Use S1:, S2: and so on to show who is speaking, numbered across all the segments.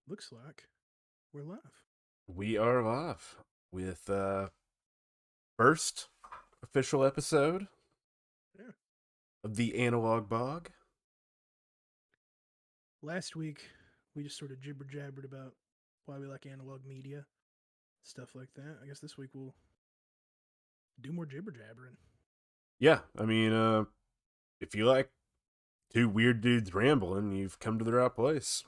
S1: Looks like we're live.
S2: We are live with first official episode
S1: Yeah.
S2: of the Analog Bog.
S1: Last week we just sort of jibber jabbered about why we like analog media, stuff like that. I guess this week we'll do more jibber jabbering.
S2: Yeah, I mean, if you like two weird dudes rambling, you've come to the right place.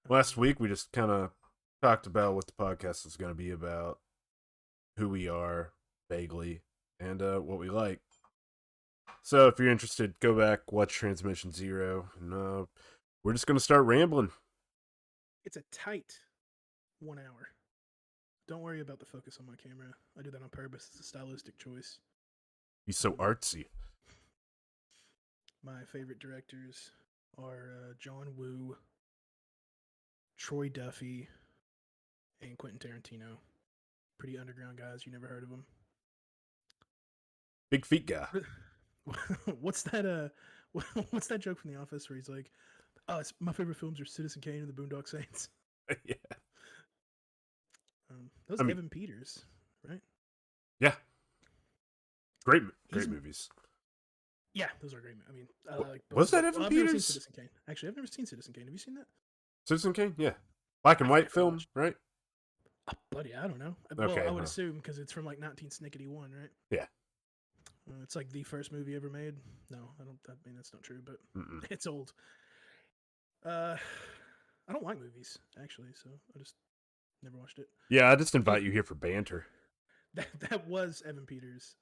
S2: Last
S1: Um,
S2: week we just kind of talked about what the podcast is going to be about, who we are vaguely, and what we like. So if you're interested, go back, watch Transmission Zero, and we're just going to start rambling.
S1: it's a tight 1 hour. Don't worry about the focus on my camera. I do that on purpose. It's a stylistic choice.
S2: He's so artsy.
S1: My favorite directors are John Woo, Troy Duffy, and Quentin Tarantino. Pretty underground guys. You never heard of them.
S2: Big feet guy.
S1: what's that? What's that joke from The Office where he's like, "Oh, my favorite films are Citizen Kane and The Boondock Saints."
S2: Yeah.
S1: Those
S2: I mean,
S1: Evan Peters, right?
S2: yeah. Great
S1: He's
S2: movies.
S1: yeah, those are great. I mean, I like both
S2: Was
S1: of them.
S2: that Evan
S1: Well, I've never seen
S2: Peters?
S1: Citizen Kane. Actually, I've never seen Citizen Kane. Have you seen that?
S2: Citizen Kane? Yeah. Black and
S1: I've
S2: white
S1: never
S2: film,
S1: watched.
S2: right?
S1: Oh, buddy, I don't know. Well,
S2: Okay.
S1: I would
S2: Huh.
S1: assume because it's from like 1981, right?
S2: Yeah.
S1: It's like the first movie ever made. No, I don't. I mean, that's not true, but
S2: Mm-mm.
S1: it's old. Uh, I don't like movies actually, so I just never watched it.
S2: Yeah, I just
S1: Hey,
S2: invite you here for banter.
S1: that was Evan Peters.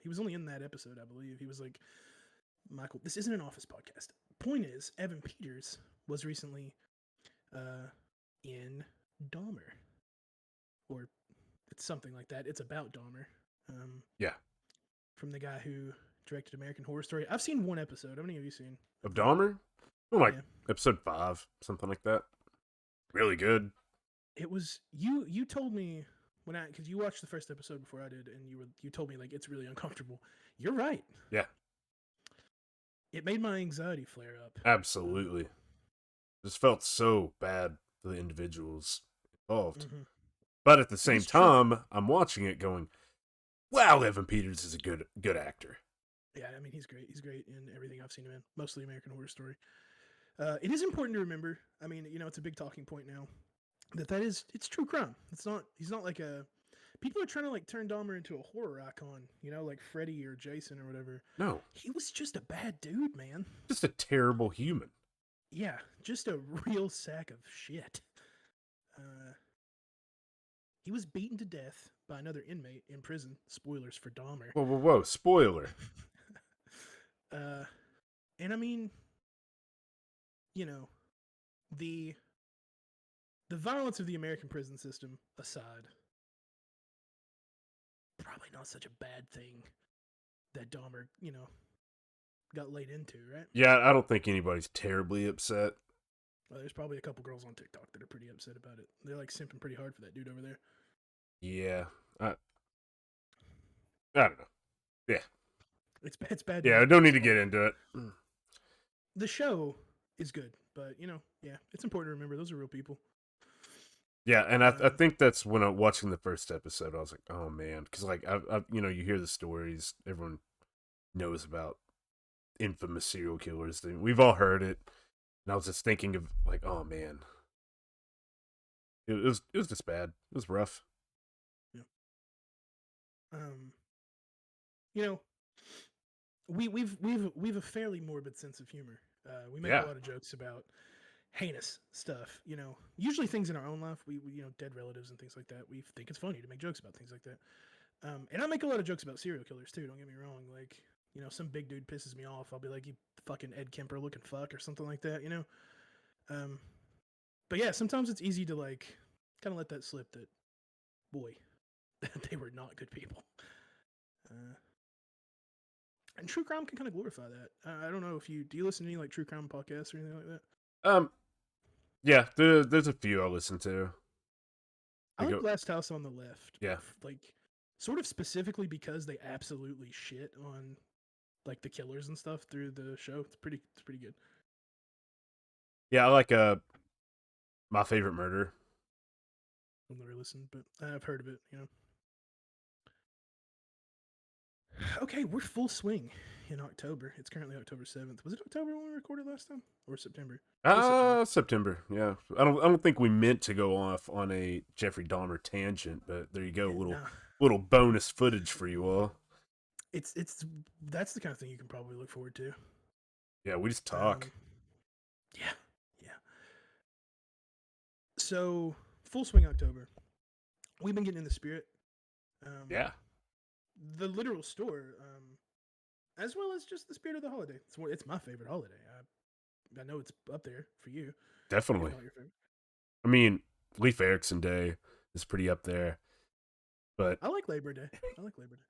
S1: He was only in that episode, I believe. He was like Michael. This isn't an Office podcast. Point is, Evan Peters was recently in Dahmer, or it's something like that. It's about Dahmer.
S2: Yeah.
S1: From the guy who directed American Horror Story. I've seen one episode. How many have you seen
S2: Of
S1: of Dahmer?
S2: Dahmer? Oh, like
S1: Yeah,
S2: episode 5, something like that. Really good.
S1: it was you. You told me when I because you watched the first episode before I did, and you told me like it's really uncomfortable. You're right.
S2: Yeah,
S1: It made my anxiety flare up.
S2: absolutely. Just felt so bad for the individuals involved.
S1: Mm-hmm.
S2: But at the
S1: It
S2: same
S1: is true.
S2: time, I'm watching it going, wow, Evan Peters is a good actor.
S1: Yeah, I mean he's great. He's great in everything I've seen him in, mostly American Horror Story. It is important to remember. I mean, it's a big talking point now it's true crime. It's not. He's not like a. People are trying to like turn Dahmer into a horror icon, like Freddy or Jason or whatever.
S2: No,
S1: He was just a bad dude, man.
S2: just a terrible human.
S1: Yeah, just a real sack of shit. Uh, he was beaten to death by another inmate in prison. Spoilers for Dahmer.
S2: Whoa, whoa, whoa. Spoiler.
S1: uh, and I mean, you know, the the violence of the American prison system aside, probably not such a bad thing that Dahmer, got laid into, right?
S2: Yeah, I don't think anybody's terribly upset.
S1: Well, there's probably a couple girls on TikTok that are pretty upset about it. They're like simping pretty hard for that dude over there.
S2: Yeah, I don't know. Yeah,
S1: It's bad
S2: yeah. I
S1: news.
S2: don't need to get into it.
S1: The show is good, but yeah, it's important to remember those are real people.
S2: Yeah, and I
S1: Uh,
S2: think that's when I'm watching the first episode, I was like, oh man, because like you hear the stories, everyone knows about infamous serial killers. We've all heard it, and I was just thinking of like, oh man, it was just bad. It was rough.
S1: yeah. Um, you know, we've a fairly morbid sense of humor. We make a
S2: Yeah,
S1: lot of jokes about heinous stuff. Usually things in our own life. We dead relatives and things like that. We think it's funny to make jokes about things like that. And I make a lot of jokes about serial killers too. Don't get me wrong. Like, some big dude pisses me off. I'll be like, "You fucking Ed Kemper looking fuck" or something like that. Um, but yeah, sometimes it's easy to like kind of let that slip. That boy, they were not good people. Uh, and true crime can kind of glorify that. I don't know if do you listen to any like true crime podcasts or anything like that?
S2: um, yeah. There's a few I listen to.
S1: I
S2: They
S1: like
S2: go,
S1: Last House on the Left,
S2: yeah,
S1: like sort of specifically because they absolutely shit on like the killers and stuff through the show. It's pretty good.
S2: yeah. I like My Favorite Murder.
S1: I've never listened, but I've heard of it. Okay, we're full swing in October. It's currently October 7th. Was it October when we recorded last time, or September? It was September.
S2: September. Yeah, I don't think we meant to go off on a Jeffrey Dahmer tangent, but there you go,
S1: Yeah, nah.
S2: little bonus footage for you all.
S1: It's that's the kind of thing you can probably look forward to.
S2: Yeah, we just talk.
S1: Yeah, yeah. So full swing October. We've been getting in the spirit.
S2: Yeah,
S1: The literal store, as well as just the spirit of the holiday. It's my favorite holiday. I know it's up there for you, if
S2: definitely.
S1: not your favorite.
S2: I mean, Leif Erikson Day is pretty up there, but
S1: I like Labor Day. I like Labor Day.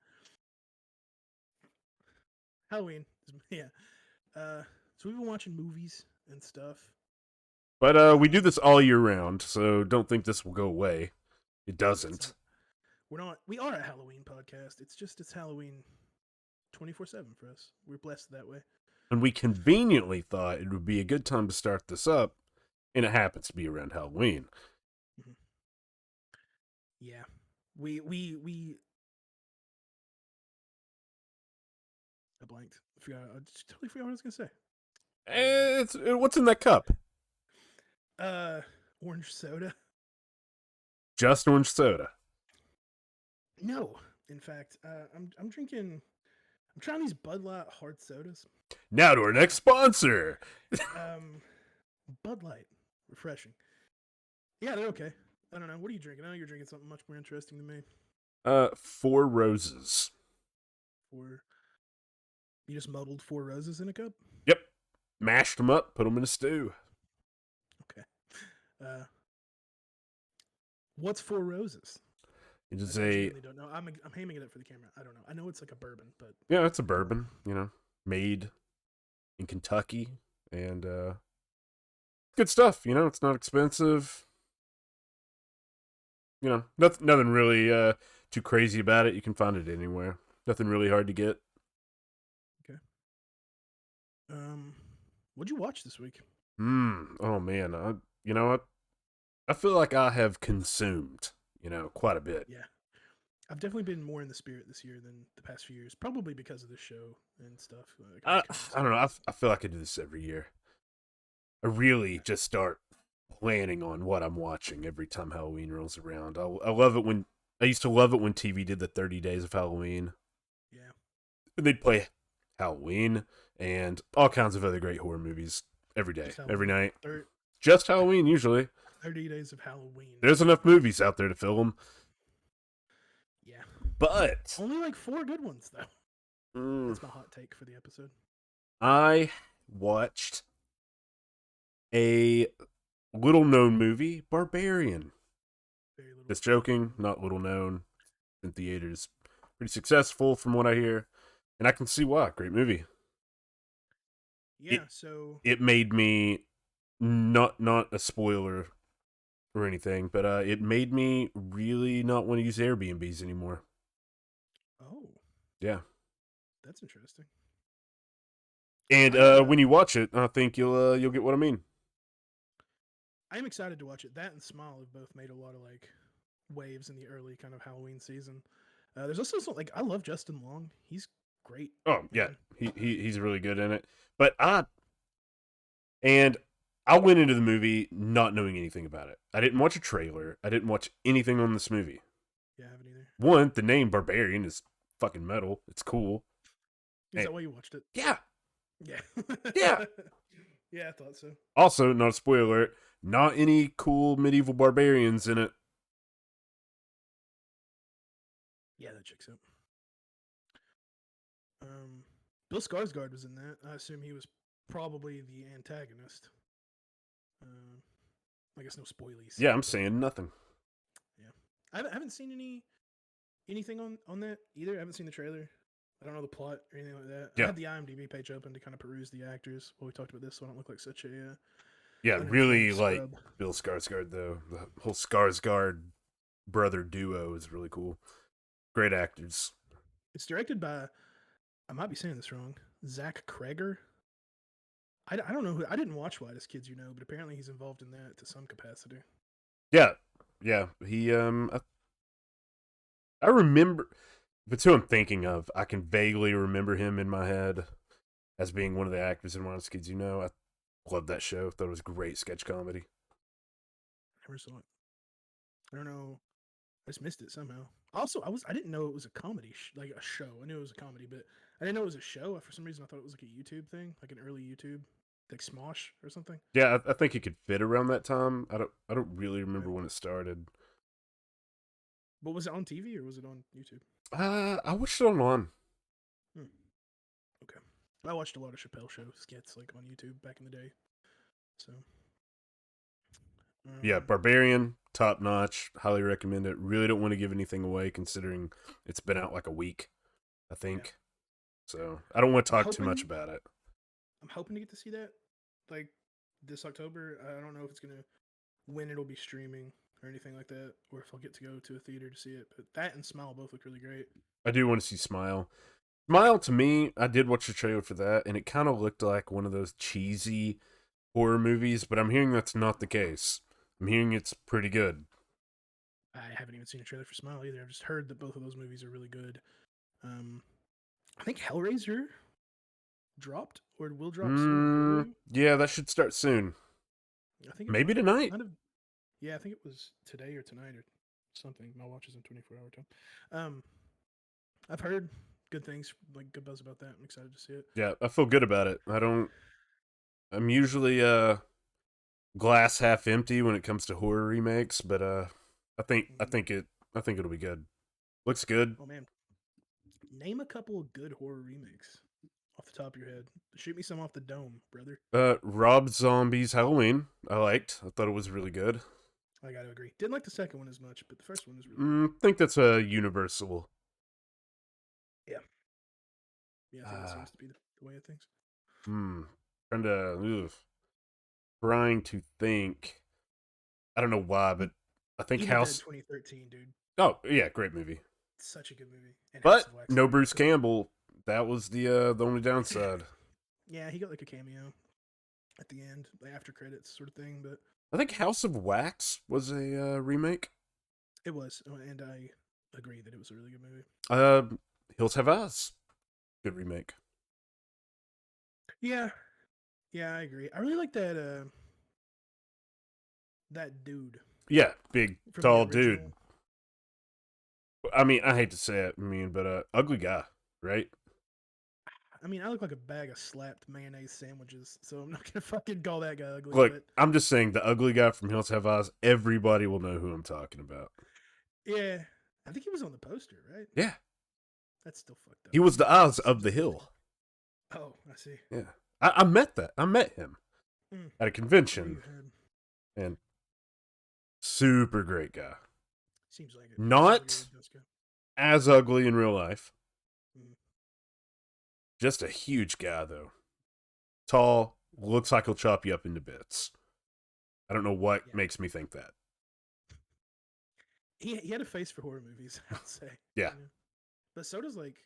S1: Halloween, yeah. So we've been watching movies and stuff.
S2: we do this all year round, so don't think this will go away. It doesn't.
S1: We're not. We are a Halloween podcast. It's Halloween 24/7 for us. We're blessed that way.
S2: And we conveniently thought it would be a good time to start this up, and it happens to be around Halloween.
S1: Mm-hmm. Yeah, we. I blanked. I just totally forgot what I was gonna say.
S2: What's in that cup?
S1: Orange soda.
S2: Just orange soda.
S1: No, in fact, I'm drinking. I'm trying these Bud Light hard sodas.
S2: Now to our next sponsor.
S1: Bud Light, refreshing. Yeah, they're okay. I don't know. What are you drinking? I know you're drinking something much more interesting to me.
S2: 4 Roses.
S1: You just muddled 4 roses in a cup?
S2: Yep. Mashed them up, put them in a stew.
S1: Okay. What's 4 roses?
S2: It is
S1: I genuinely don't know. I'm haming it up for the camera. I don't know. I know it's like a bourbon, but
S2: yeah, it's a bourbon. Made in Kentucky, and good stuff. It's not expensive. Nothing really too crazy about it. You can find it anywhere. Nothing really hard to get.
S1: Okay. What'd you watch this week?
S2: Oh man, you know what? I feel like I have consumed, quite a bit.
S1: Yeah. I've definitely been more in the spirit this year than the past few years, probably because of this show and stuff.
S2: I don't know. I feel like I do this every year. I really just start planning on what I'm watching every time Halloween rolls around. I love it when I used to love it when TV did the 30 days of Halloween.
S1: Yeah.
S2: And they'd play Halloween and all kinds of other great horror movies every day, every night. Just Halloween usually.
S1: 30 days of Halloween.
S2: There's enough movies out there to fill them.
S1: Yeah.
S2: But
S1: only like 4 good ones though. That's my hot take for the episode.
S2: I watched a little known movie, Barbarian.
S1: Very little.
S2: Just joking, not little known. In theaters, pretty successful from what I hear, and I can see why. Great movie.
S1: Yeah,
S2: it made me not a spoiler or anything, but it made me really not want to use Airbnbs anymore.
S1: Oh.
S2: Yeah.
S1: That's interesting.
S2: And when you watch it, I think you'll get what I mean.
S1: I am excited to watch it. That and Smile have both made a lot of like waves in the early kind of Halloween season. There's also like I love Justin Long. He's great.
S2: Oh yeah, he's really good in it. But I went into the movie not knowing anything about it. I didn't watch a trailer. I didn't watch anything on this movie.
S1: Yeah, I haven't either.
S2: One, the name Barbarian is fucking metal. It's cool.
S1: Is that why you watched it?
S2: Yeah.
S1: Yeah.
S2: Yeah.
S1: Yeah, I thought so.
S2: Also, not a spoiler, not any cool medieval barbarians in it.
S1: Yeah, that checks out. Bill Skarsgård was in that. I assume he was probably the antagonist. I guess no spoilies.
S2: Yeah, I'm saying nothing.
S1: Yeah, I haven't seen anything on that either. I haven't seen the trailer. I don't know the plot or anything like that.
S2: Yeah.
S1: I had the IMDb page open to kind of peruse the actors while we talked about this, so I don't look like such a
S2: really like
S1: scrub.
S2: Bill Skarsgård though. The whole Skarsgård brother duo is really cool. Great actors.
S1: It's directed by, I might be saying this wrong, Zach Kreger. I don't know who. I didn't watch Whitest Kids, but apparently he's involved in that to some capacity.
S2: Yeah, yeah. He I remember. If it's who I'm thinking of, I can vaguely remember him in my head as being one of the actors in Honest Kids. I loved that show. Thought it was great sketch comedy.
S1: Never saw it. I don't know. I just missed it somehow. Also, I didn't know it was a comedy, like a show. I knew it was a comedy, but I didn't know it was a show. For some reason, I thought it was like a YouTube thing, like an early YouTube, like Smosh or something.
S2: Yeah, I think it could fit around that time. I don't really remember
S1: Okay.
S2: when it started.
S1: But was it on TV or was it on YouTube?
S2: I watched it online.
S1: Hmm. Okay. I watched a lot of Chappelle Show skits like on YouTube back in the day. So.
S2: Yeah, Barbarian, top notch. Highly recommend it. Really don't want to give anything away considering it's been out like a week, I think.
S1: Yeah.
S2: So I don't want to talk too much about it.
S1: I'm hoping to get to see that like this October. I don't know if it's gonna when it'll be streaming or anything like that, or if I'll get to go to a theater to see it. But that and Smile both look really great.
S2: I do want to see Smile. Smile, to me, I did watch the trailer for that, and it kind of looked like one of those cheesy horror movies, but I'm hearing that's not the case. I'm hearing it's pretty good.
S1: I haven't even seen a trailer for Smile either. I've just heard that both of those movies are really good. I think Hellraiser dropped or will drop soon.
S2: Yeah, that should start soon.
S1: I think
S2: maybe tonight.
S1: Yeah, I think it was today or tonight or something. My watch is in 24-hour time. I've heard good things, like good buzz about that. I'm excited to see it.
S2: Yeah, I feel good about it. I'm usually glass half empty when it comes to horror remakes, but I think it'll be good. Looks good.
S1: Oh man, name a couple of good horror remakes off the top of your head. Shoot me some off the dome, brother.
S2: Rob Zombie's Halloween. I liked. I thought it was really good.
S1: I gotta agree. Didn't like the second one as much, but the first one was really good.
S2: I think that's a universal.
S1: Yeah. Yeah, I think that seems to be the way of things.
S2: Trying to think. I don't know why, but I think
S1: Evil
S2: House
S1: Dead 2013, dude.
S2: Oh yeah, great movie.
S1: Such a good movie. And
S2: But no Bruce Campbell. That was the only downside.
S1: Yeah, he got like a cameo at the end, like after credits sort of thing. But
S2: I think House of Wax was a remake.
S1: It was, and I agree that it was a really good movie.
S2: Hills Have Eyes, good remake.
S1: Yeah, I agree. I really like that that dude.
S2: Yeah, big, tall dude. I mean, I hate to say it, but ugly guy, right?
S1: I mean, I look like a bag of slapped mayonnaise sandwiches, so I'm not gonna fucking call that guy ugly.
S2: Look,
S1: but...
S2: I'm just saying the ugly guy from Hills Have Eyes. Everybody will know who I'm talking about.
S1: Yeah, I think he was on the poster, right?
S2: Yeah,
S1: that's still fucked up.
S2: He was the Oz of the Hill.
S1: Oh, I see.
S2: Yeah, I met him at a convention, and super great guy.
S1: Seems like it.
S2: Not as ugly in real life. Just a huge guy, though. Tall, looks like he'll chop you up into bits. I don't know what makes me think that.
S1: He had a face for horror movies, I'd say.
S2: Yeah.
S1: But so does, like,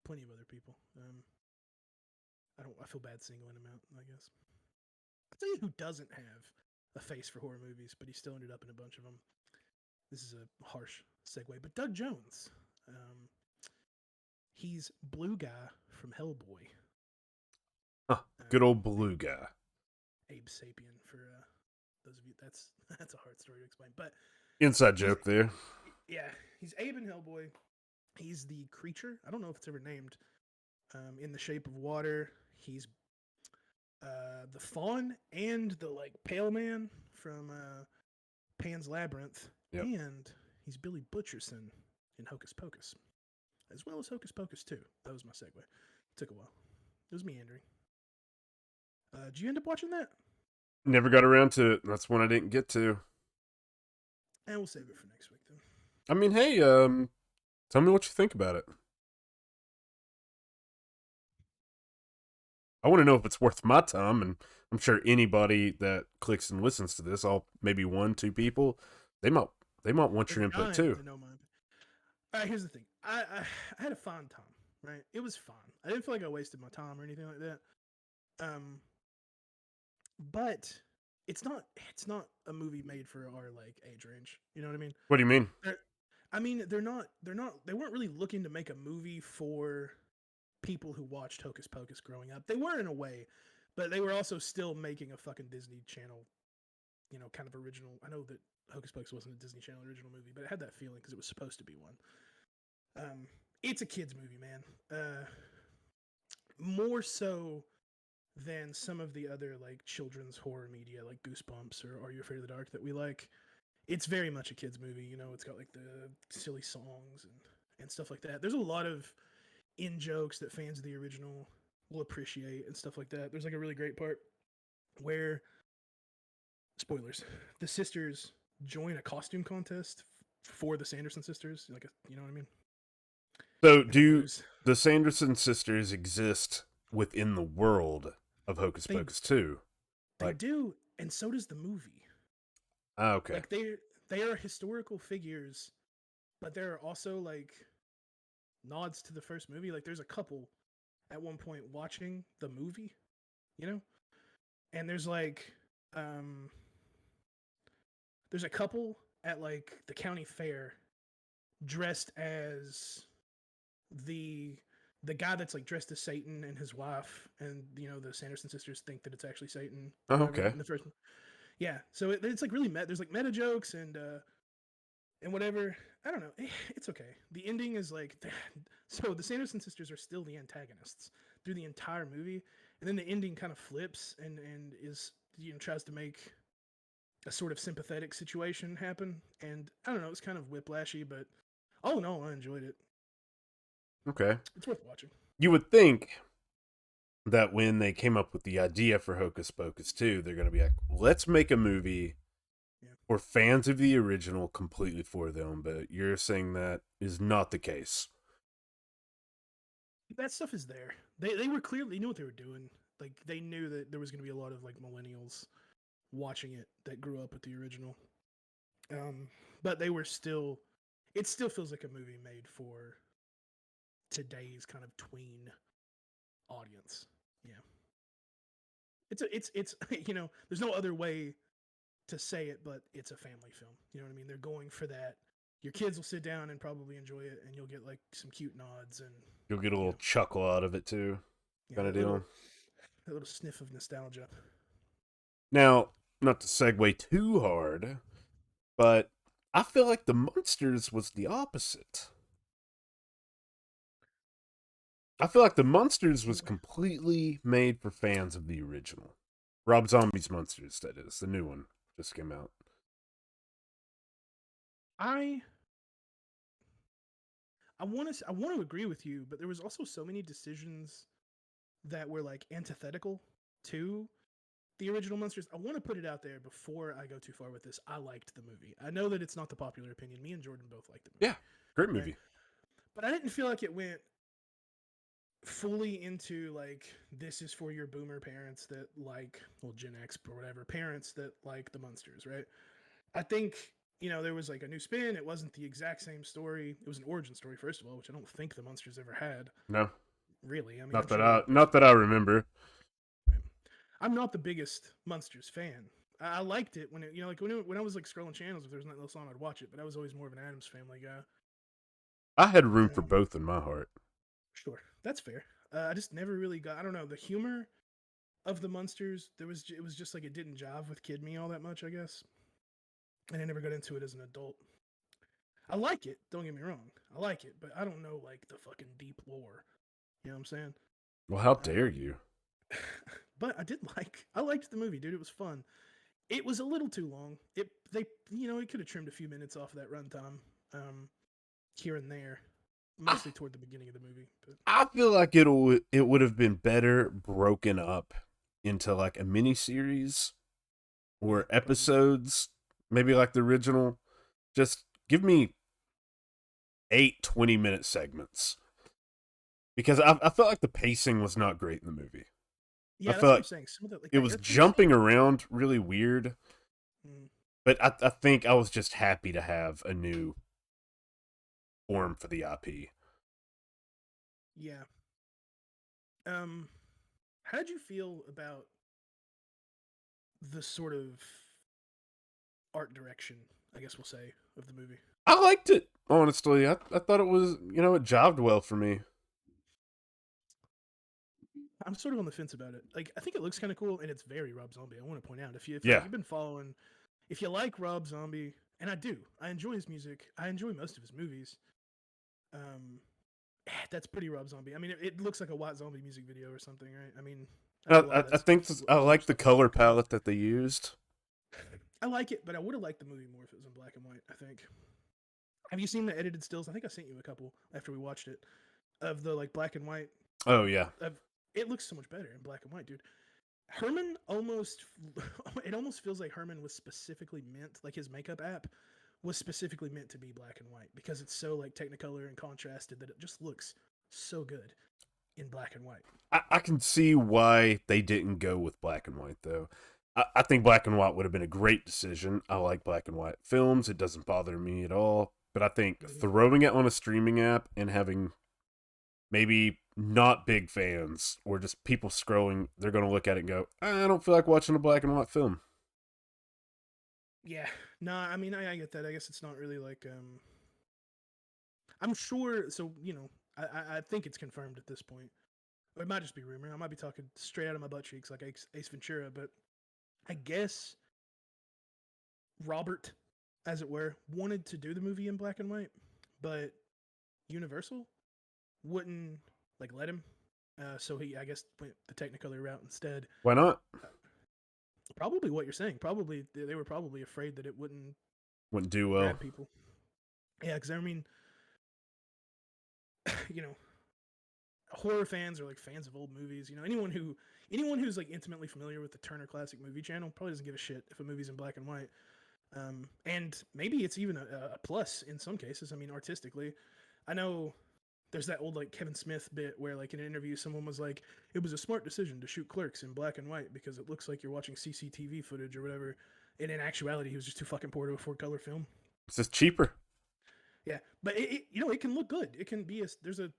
S1: plenty of other people. I feel bad singling him out, I guess. I'll tell you who doesn't have a face for horror movies, but he still ended up in a bunch of them. This is a harsh segue, but Doug Jones. He's Blue Guy from Hellboy.
S2: Good old Blue Guy.
S1: Abe Sapien, for those of you. That's a hard story to explain, but
S2: inside joke there.
S1: Yeah, he's Abe in Hellboy. He's the creature. I don't know if it's ever named. In the shape of water. He's the fawn and the pale man from Pan's Labyrinth, and he's Billy Butcherson in Hocus Pocus, as well as Hocus Pocus 2. That was my segue. Took a while. It was meandering. Did you end up watching that?
S2: Never got around to it. That's one I didn't get to.
S1: And we'll save it for next week then.
S2: I mean, hey, tell me what you think about it. I want to know if it's worth my time, and I'm sure anybody that clicks and listens to this, maybe 1-2 people, they might want your input too.
S1: All right, here's the thing. I had a fine time right? It was fun. I didn't feel like I wasted my time or anything like that. But it's not a movie made for our like age range. You know what I mean?
S2: What do you mean?
S1: They're, they weren't really looking to make a movie for people who watched Hocus Pocus growing up. They were in a way, but they were also still making a fucking Disney Channel, kind of original. I know that Hocus Pocus wasn't a Disney Channel original movie, but it had that feeling because it was supposed to be one. It's a kids movie, man. More so than some of the other like children's horror media, like Goosebumps or Are You Afraid of the Dark, that we like. It's very much a kids movie. It's got like the silly songs and stuff like that. There's a lot of in jokes that fans of the original will appreciate and stuff like that. There's like a really great part where, spoilers, the sisters join a costume contest for the Sanderson sisters. Like, you know what I mean?
S2: So,
S1: And they
S2: do
S1: lose.
S2: the Sanderson sisters exist within the world of Hocus
S1: They
S2: Pocus too?
S1: they
S2: Like,
S1: do, and so does the movie.
S2: okay.
S1: Like they are historical figures, but there are also like nods to the first movie. Like there's a couple at one point watching the movie, you know? And um there's a couple at like the county fair dressed as the the guy that's like dressed as Satan and his wife, and the Sanderson sisters think that it's actually Satan or
S2: Oh,
S1: whatever
S2: okay.
S1: in the first one. Yeah, so it's like really there's like meta jokes and whatever. I don't know. It's okay. The ending is like so the Sanderson sisters are still the antagonists through the entire movie, and then the ending kind of flips and is tries to make a sort of sympathetic situation happen. And I don't know. It's kind of whiplashy, but oh no, I enjoyed it.
S2: Okay.
S1: It's worth watching.
S2: You would think that when they came up with the idea for Hocus Pocus 2, they're going to be like, let's make a movie
S1: Yeah.
S2: for fans of the original completely for them, but you're saying that is not the case.
S1: That stuff is there. They were clearly, they knew what they were doing. Like they knew that there was going to be a lot of like millennials watching it that grew up with the original. Um, but they were still. It still feels like a movie made for today's kind of tween audience. Yeah, it's there's no other way to say it, but it's a family film. You know what I mean? They're going for that. Your kids will sit down and probably enjoy it, and you'll get like some cute nods and
S2: You'll get a
S1: you
S2: little
S1: know,
S2: chuckle out of it too, kind of
S1: that
S2: deal.
S1: little sniff of nostalgia.
S2: Now, not to segue too hard, but I feel like the Munsters was the opposite. I feel like the Munsters was completely made for fans of the original. Rob Zombie's Munsters, that is. The new one just came out.
S1: I I want to agree with you, but there was also so many decisions that were like antithetical to the original Munsters. I want to put it out there before I go too far with this. I liked the movie. I know that it's not the popular opinion. Me and Jordan both liked the movie.
S2: Yeah, great
S1: Right?
S2: movie.
S1: But I didn't feel like it went fully into like this is for your boomer parents that like Gen X or whatever parents that like the Munsters, right? I think there was like a new spin. It wasn't the exact same story. It was an origin story, first of all, which I don't think the Munsters ever had.
S2: No,
S1: Really, I mean,
S2: not
S1: I'm
S2: that
S1: sure they
S2: I
S1: would put
S2: not
S1: some.
S2: that I remember.
S1: I'm not the biggest Munsters fan. I liked it when like when I was like scrolling channels. If there was nothing else on, I'd watch it. But I was always more of an Addams Family guy.
S2: I had room for
S1: Um,
S2: both in my heart.
S1: sure, that's fair. I just never really got. I don't know the humor of the Munsters. It was just like it didn't jive with kid me all that much, I guess. And I never got into it as an adult. I like it. Don't get me wrong. I like it, but I don't know like the fucking deep lore. You know what I'm saying?
S2: Well, how dare
S1: Um,
S2: you?
S1: but I liked the movie, dude. It was fun. It was a little too long. It could have trimmed a few minutes off of that runtime, here and there,
S2: I,
S1: mostly toward the beginning of the movie. But
S2: I feel like it would have been better broken up into like a mini series
S1: yeah,
S2: or
S1: probably.
S2: episodes, maybe like the original. Just give me 8 20-minute segments because I felt like the pacing was not great in the movie. I
S1: Yeah, that's
S2: felt
S1: what I'm
S2: like
S1: saying. Some of the like
S2: it
S1: that
S2: was
S1: airplane scene.
S2: jumping around really weird,
S1: Mm,
S2: but I think I was just happy to have a new form for the IP.
S1: Yeah. Um, how did you feel about the sort of art direction, I guess we'll say, of the movie?
S2: I liked it, honestly. I thought it was, it jived well for me.
S1: I'm sort of on the fence about it. Like, I think it looks kind of cool, and it's very Rob Zombie. I want to point out, if
S2: Yeah.
S1: you've been following, if you like Rob Zombie, and I do, I enjoy his music. I enjoy most of his movies. Um, that's pretty Rob Zombie. I mean, it looks like a White Zombie music video or something, right? I mean, I know a lot of
S2: I
S1: that
S2: think
S1: stuff.
S2: I
S1: A lot of
S2: like the
S1: stuff is
S2: color
S1: color.
S2: palette that they used.
S1: I like it, but I would have liked the movie more if it was in black and white. I think. Have you seen the edited stills? I think I sent you a couple after we watched it of the like black and white.
S2: Oh yeah.
S1: Of it looks so much better in black and white, dude. Herman almost it almost feels like Herman was specifically meant, like his makeup app was specifically meant to be black and white because it's so like technicolor and contrasted that it just looks so good in black and white.
S2: I can see why they didn't go with black and white though. I think black and white would have been a great decision. I like black and white films. It doesn't bother me at all. But I think throwing it on a streaming app and having maybe not big fans or just people scrolling, they're going to look at it and go, I don't feel like watching a black and white film.
S1: Yeah. No, I mean I get that. I guess it's not really like I'm sure so, I think it's confirmed at this point. Or it might just be rumor. I might be talking straight out of my butt cheeks like Ace Ventura, but I guess Robert, as it were, wanted to do the movie in black and white, but Universal wouldn't like let him. So he, I guess, went the Technicolor route instead.
S2: Why not?
S1: Probably what you're saying. Probably they were probably afraid that it wouldn't
S2: do well.
S1: grab people. Yeah, because I mean, you know, horror fans are like fans of old movies. Anyone who's like intimately familiar with the Turner Classic Movie Channel probably doesn't give a shit if a movie's in black and white. And maybe it's even a plus in some cases. I mean, artistically, I know there's that old like Kevin Smith bit where like in an interview someone was like, it was a smart decision to shoot Clerks in black and white because it looks like you're watching CCTV footage or whatever. And in actuality, he was just too fucking poor to afford color film.
S2: It's just cheaper.
S1: Yeah, but it can look good. It can be there's a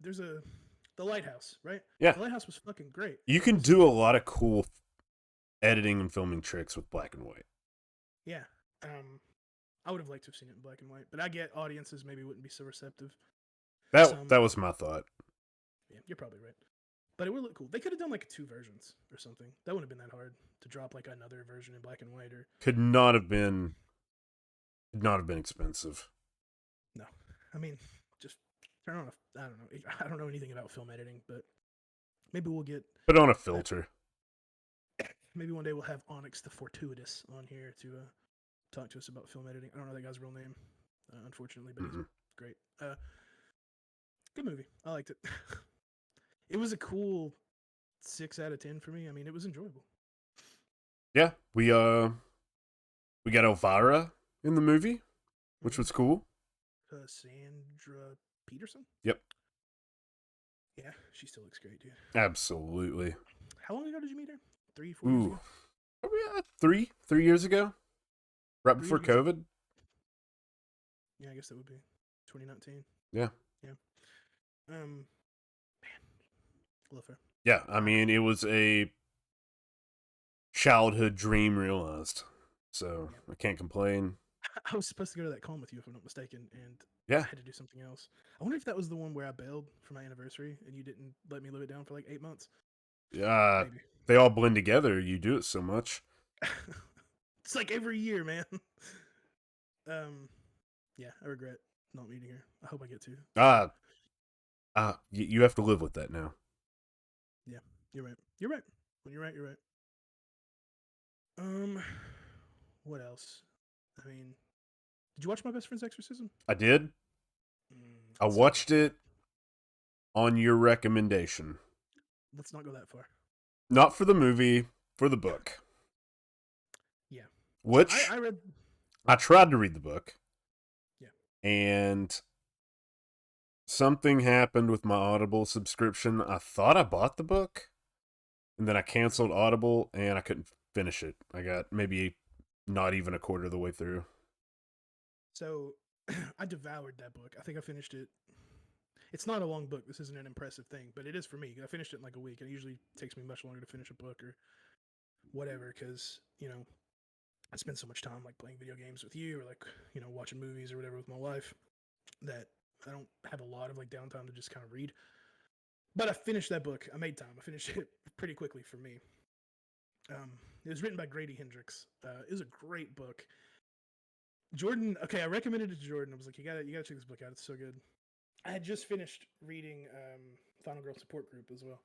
S1: the Lighthouse, right?
S2: Yeah.
S1: The Lighthouse was fucking great.
S2: You can do a lot of cool editing and filming tricks with black and white.
S1: Yeah. I would have liked to have seen it in black and white, but I get audiences maybe wouldn't be so receptive.
S2: That was my thought.
S1: Yeah, you're probably right. But it would look cool. They could have done like 2 versions or something. That wouldn't have been that hard to drop like another version in black and white or
S2: could not have been expensive.
S1: no. I mean, just turn on I don't know. I don't know anything about film editing, but maybe we'll get
S2: put on a filter.
S1: Maybe one day we'll have Onyx the Fortuitous on here to talk to us about film editing. I don't know that guy's real name, unfortunately, but he's great. Good movie. I liked it. It was a cool 6 out of 10 for me. I mean, it was enjoyable.
S2: Yeah, we got Elvira in the movie, which was cool.
S1: Sandra Peterson?
S2: Yep.
S1: Yeah, she still looks great, dude.
S2: Absolutely.
S1: How long ago did you meet her? 3, 4 years ago?
S2: Oh, yeah, 3 years ago? Right before COVID?
S1: Yeah, I guess that would be 2019.
S2: Yeah.
S1: Yeah. Man, love her.
S2: Yeah, I mean, it was a childhood dream realized. So, yeah. I can't complain.
S1: I was supposed to go to that con with you, if I'm not mistaken, and
S2: yeah.
S1: I had to do something else. I wonder if that was the one where I bailed for my anniversary and you didn't let me live it down for like 8 months.
S2: Yeah, they all blend together. You do it so much.
S1: It's like every year, man. Yeah, I regret not meeting her. I hope I get to.
S2: You have to live with that now.
S1: Yeah, you're right. You're right. When you're right, you're right. What else? I mean, did you watch My Best Friend's Exorcism?
S2: I did. I watched it on your recommendation.
S1: Let's not go that far.
S2: Not for the movie, for the book.
S1: Yeah.
S2: Which
S1: so I read.
S2: I tried to read the book.
S1: Yeah.
S2: And something happened with my Audible subscription. I thought I bought the book, and then I canceled Audible, and I couldn't finish it. I got maybe not even a quarter of the way through.
S1: So I devoured that book. I think I finished it. It's not a long book. This isn't an impressive thing, but it is for me. I finished it in like a week. It usually takes me much longer to finish a book or whatever because I spend so much time like playing video games with you or like watching movies or whatever with my wife that I don't have a lot of like downtime to just kind of read. But I finished that book. I made time. I finished it pretty quickly for me. It was written by Grady Hendrix. It was a great book. Jordan, okay, I recommended it to Jordan. I was like, you gotta check this book out. It's so good. I had just finished reading Final Girl Support Group as well.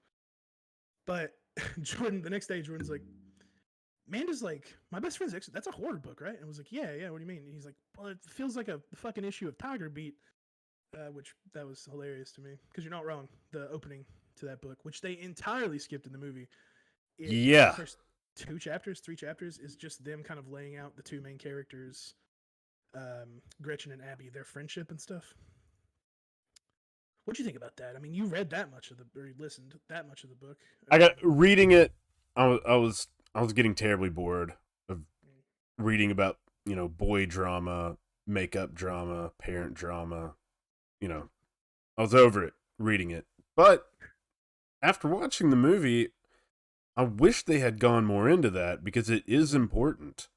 S1: But Jordan, the next day, Jordan's like, Amanda's like, my best friend's that's a horror book, right? And I was like, yeah, what do you mean? And he's like, well, it feels like a fucking issue of Tiger Beat, which that was hilarious to me because you're not wrong. The opening to that book, which they entirely skipped in the movie, the
S2: Yeah.
S1: first 3 chapters is just them kind of laying out the two main characters, Gretchen and Abby, their friendship and stuff. What do you think about that? I mean, you read that much of or you listened that much of the book.
S2: I got reading it. I was getting terribly bored of reading about boy drama, makeup drama, parent drama. I was over it reading it. But after watching the movie, I wish they had gone more into that because it is important.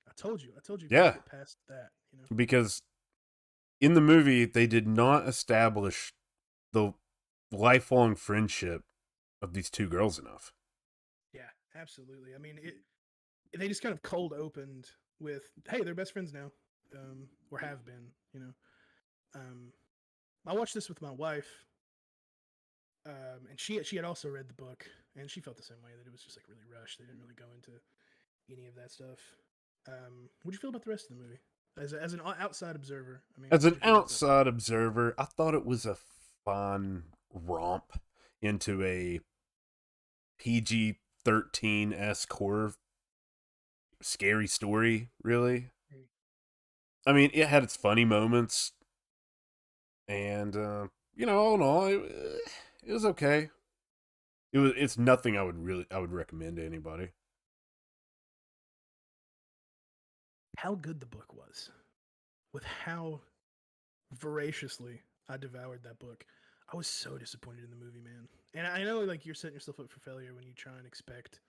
S1: I told you.
S2: Yeah,
S1: get past that.
S2: Because in the movie they did not establish the lifelong friendship of these two girls enough.
S1: Yeah, absolutely. I mean, they just kind of cold opened with, "Hey, they're best friends now, or have been." I watched this with my wife, and she had also read the book, and she felt the same way that it was just like really rushed. They didn't really go into any of that stuff. What'd you feel about the rest of the movie? As an outside observer, I mean,
S2: as an outside observer, I thought it was a fun romp into a PG-13-esque horror scary story, really. I mean, it had its funny moments, and all in all, it was okay. It's nothing I would recommend to anybody.
S1: How good the book was, with how voraciously I devoured that book. I was so disappointed in the movie, man. And I know like you're setting yourself up for failure when you try and expect,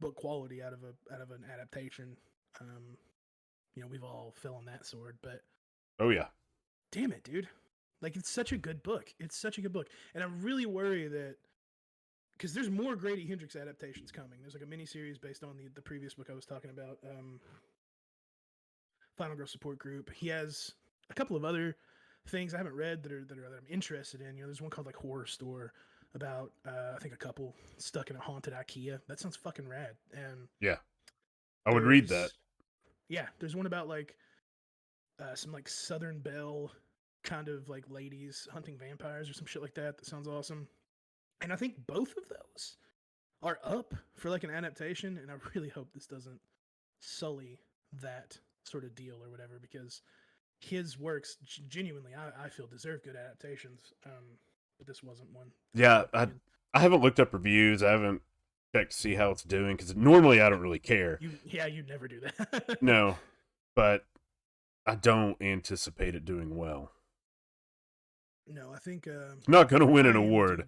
S1: book quality out of an adaptation. We've all fell on that sword, but
S2: Oh yeah.
S1: damn it, dude. Like it's such a good book. It's such a good book. And I really worry that because there's more Grady Hendrix adaptations coming. There's like a mini series based on the previous book I was talking about, Final Girl Support Group. He has a couple of other things I haven't read that I'm interested in. There's one called like Horror Store about I think a couple stuck in a haunted IKEA. That sounds fucking rad. And
S2: Yeah. I would read that.
S1: Yeah, there's one about like some like Southern Belle kind of like ladies hunting vampires or some shit like that. That sounds awesome. And I think both of those are up for like an adaptation. And I really hope this doesn't sully that sort of deal or whatever because his works genuinely I feel deserve good adaptations. But this wasn't one.
S2: Yeah, I haven't looked up reviews. I haven't checked to see how it's doing because normally I don't really care.
S1: You never do that.
S2: No, but I don't anticipate it doing well.
S1: No, I think
S2: it's not going to win an award.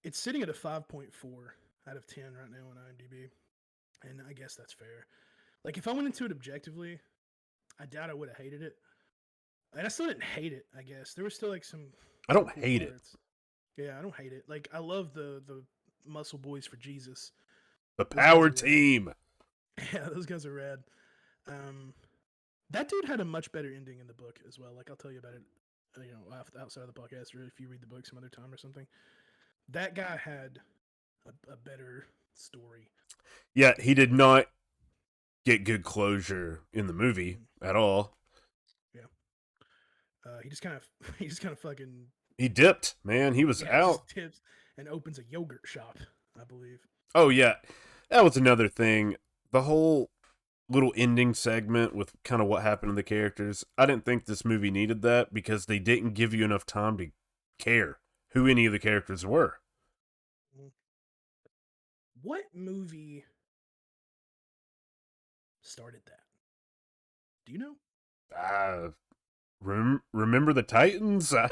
S1: It's sitting at a 5.4 out of 10 right now on IMDb, and I guess that's fair. Like if I went into it objectively, I doubt I would have hated it, and I still didn't hate it. I guess there was still like some.
S2: I don't hate it.
S1: Yeah, I don't hate it. Like I love the Muscle Boys for Jesus.
S2: The Power Team.
S1: Yeah, those guys are rad. That dude had a much better ending in the book as well. Like I'll tell you about it, outside of the podcast, or if you read the book some other time or something. That guy had a better story.
S2: Yeah, he did not get good closure in the movie at all.
S1: Yeah. He just kind of fucking.
S2: He dipped, man. He was out.
S1: Just tips and opens a yogurt shop, I believe.
S2: Oh yeah, that was another thing. The whole little ending segment with kind of what happened to the characters. I didn't think this movie needed that because they didn't give you enough time to care who any of the characters were.
S1: What movie started that? Do you know?
S2: Remember the Titans? I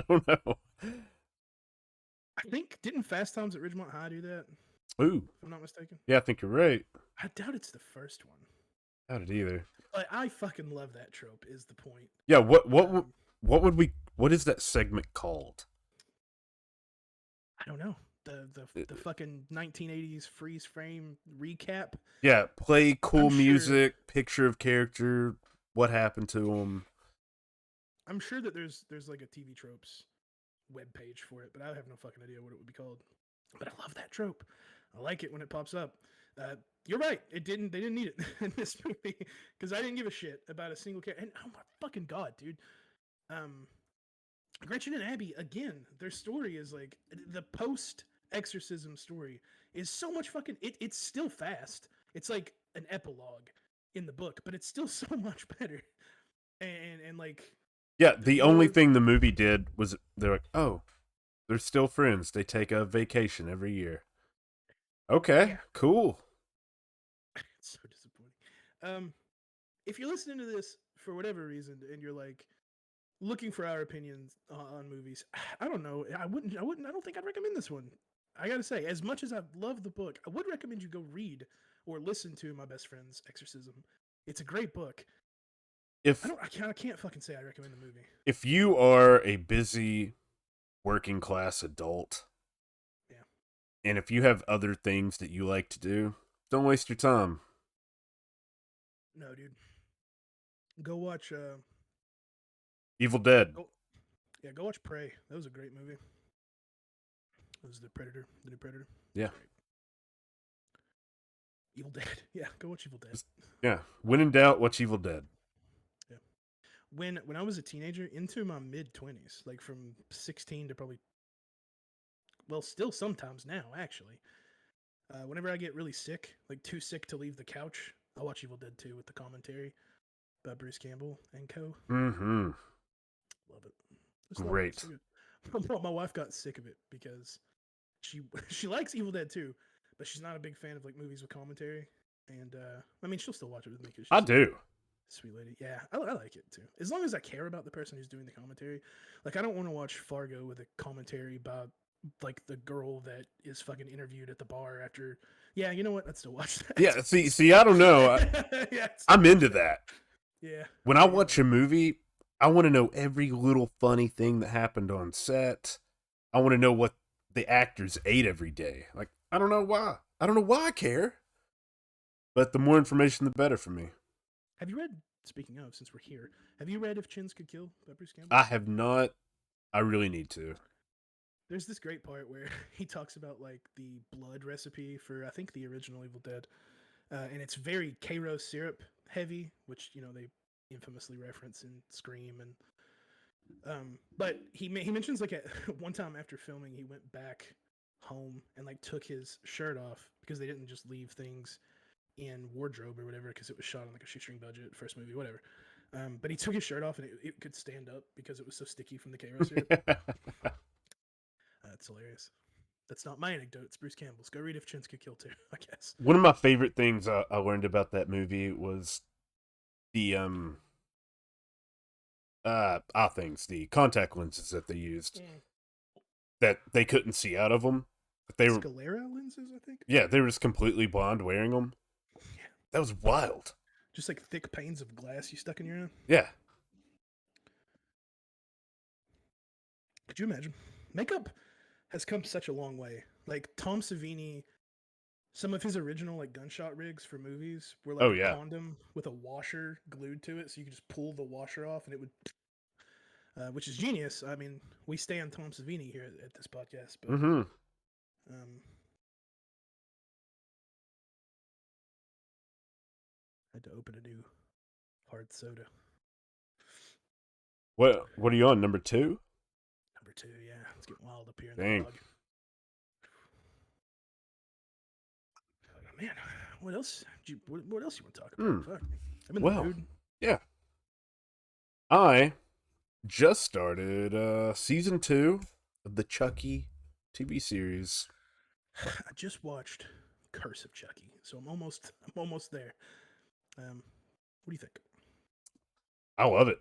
S2: don't know.
S1: I think didn't Fast Times at Ridgemont High do that?
S2: Ooh,
S1: If I'm not mistaken.
S2: yeah, I think you're right.
S1: I doubt it's the first one.
S2: Not it either.
S1: But I fucking love that trope. Is the point?
S2: Yeah,
S1: Um,
S2: what is that segment called?
S1: I don't know. The fucking 1980s freeze frame recap.
S2: Yeah, play cool
S1: I'm sure.
S2: music, picture of character, what happened to him.
S1: I'm sure that there's like a TV tropes web page for it, but I have no fucking idea what it would be called. But I love that trope. I like it when it pops up. You're right. It didn't. They didn't need it in this movie because I didn't give a shit about a single character. And oh my fucking god, dude. Um, Gretchen and Abby again. Their story is like the post exorcism story is so much fucking. It's still fast. It's like an epilogue in the book, but it's still so much better. And like
S2: Yeah, the only
S1: your
S2: thing the movie did was they're like, oh, they're still friends. They take a vacation every year. Okay,
S1: yeah,
S2: cool.
S1: it's so disappointing. If you're listening to this for whatever reason and you're like looking for our opinions on movies, I don't know. I don't think I'd recommend this one. I gotta say, as much as I love the book, I would recommend you go read or listen to my best friend's Exorcism. It's a great book.
S2: If
S1: I can't fucking say I recommend the movie.
S2: if you are a busy working class adult,
S1: Yeah.
S2: and if you have other things that you like to do, don't waste your time.
S1: No, dude. Go watch.
S2: Evil Dead.
S1: Go watch Prey. That was a great movie. It was the new Predator.
S2: Yeah.
S1: Evil Dead. Yeah, go watch Evil Dead.
S2: Yeah. When in doubt, watch Evil Dead.
S1: Yeah. When I was a teenager, into my mid-20s, like from 16 to probably, well, still sometimes now, actually. Whenever I get really sick, like too sick to leave the couch, I'll watch Evil Dead 2 with the commentary by Bruce Campbell and co.
S2: Mm-hmm.
S1: Love it. Just love it.
S2: Great.
S1: So good. My wife got sick of it because she she likes Evil Dead 2, but she's not a big fan of like movies with commentary. And I mean, she'll still watch it with me because
S2: I
S1: she's
S2: do.
S1: sweet lady. Yeah, I like it too. As long as I care about the person who's doing the commentary. Like, I don't want to watch Fargo with a commentary about like the girl that is fucking interviewed at the bar after. Yeah, you know what? I'd still watch that.
S2: Yeah, see, I don't know.
S1: Yeah,
S2: I'm into that.
S1: Yeah.
S2: When I watch a movie, I want to know every little funny thing that happened on set. I want to know what the actors ate every day. Like, I don't know why. I don't know why I care. But the more information, the better for me.
S1: Have you read? Speaking of, since we're here, have you read If Chins Could Kill by Bruce Campbell?
S2: I have not. I really need to.
S1: There's this great part where he talks about like the blood recipe for I think the original Evil Dead, and it's very Karo syrup heavy, which they infamously reference in Scream. And but he mentions like at one time after filming he went back home and like took his shirt off because they didn't just leave things in wardrobe or whatever because it was shot on like a shoestring budget, first movie, whatever. But he took his shirt off and it could stand up because it was so sticky from the Karo syrup. That's hilarious. That's not my anecdote. It's Bruce Campbell's. Go read If Chins Could Kill Too, I guess.
S2: One of my favorite things I learned about that movie was the the contact lenses that they used that they couldn't see out of them. They were
S1: Sclera lenses, I think.
S2: Yeah, they were just completely blind wearing them.
S1: Yeah.
S2: That was wild.
S1: Just like thick panes of glass you stuck in your eye.
S2: Yeah.
S1: Could you imagine? Makeup has come such a long way. Like Tom Savini, some of his original like gunshot rigs for movies were like a condom with a washer glued to it, so you could just pull the washer off and it would, which is genius. I mean, we stay on Tom Savini here at this podcast, but I had to open a new hard soda.
S2: What are you on, number 2?
S1: Number 2, yeah. It's getting wild up here in
S2: Dang.
S1: the log. Man, what else? What else you want to talk about? Fuck. I'm in the mood.
S2: Yeah. I just started season 2 of the Chucky TV series.
S1: I just watched Curse of Chucky, so I'm almost there. What do you think?
S2: I love it.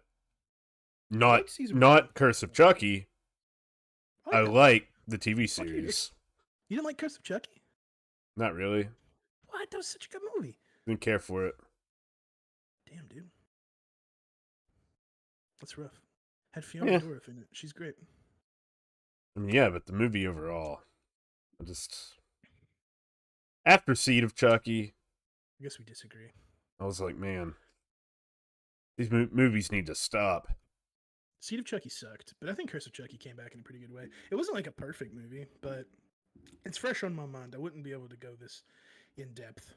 S1: I
S2: Not
S1: like season 1.
S2: not Curse of Chucky. I
S1: that.
S2: like the TV
S1: Fuck you, dude.
S2: series.
S1: You didn't like Curse of Chucky?
S2: Not really.
S1: What? That was such a good movie.
S2: Didn't care for it.
S1: Damn, dude. That's rough. Had Fiona
S2: Yeah.
S1: Dourif in it. She's great.
S2: I mean, yeah, but the movie overall, I just after Seed of Chucky,
S1: I guess we disagree.
S2: I was like, man, these movies need to stop.
S1: Seed of Chucky sucked, but I think Curse of Chucky came back in a pretty good way. It wasn't like a perfect movie, but it's fresh on my mind. I wouldn't be able to go this in depth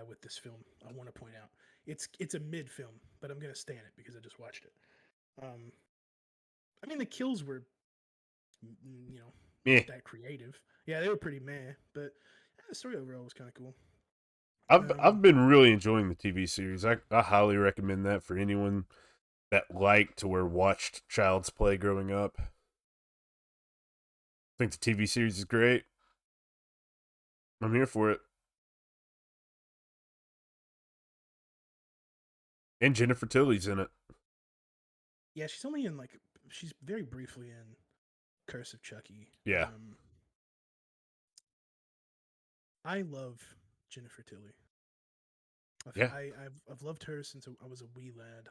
S1: with this film. I want to point out it's a mid film, but I'm gonna stand it because I just watched it. I mean the kills were,
S2: Yeah,
S1: not that creative. Yeah, they were pretty meh, but the story overall was kind of cool.
S2: I've been really enjoying the TV series. I highly recommend that for anyone that liked or watched Child's Play growing up. I think the TV series is great. I'm here for it. And Jennifer Tilly's in it.
S1: Yeah, she's very briefly in Curse of Chucky.
S2: Yeah.
S1: I love Jennifer Tilly.
S2: Yeah.
S1: I've loved her since I was a wee lad.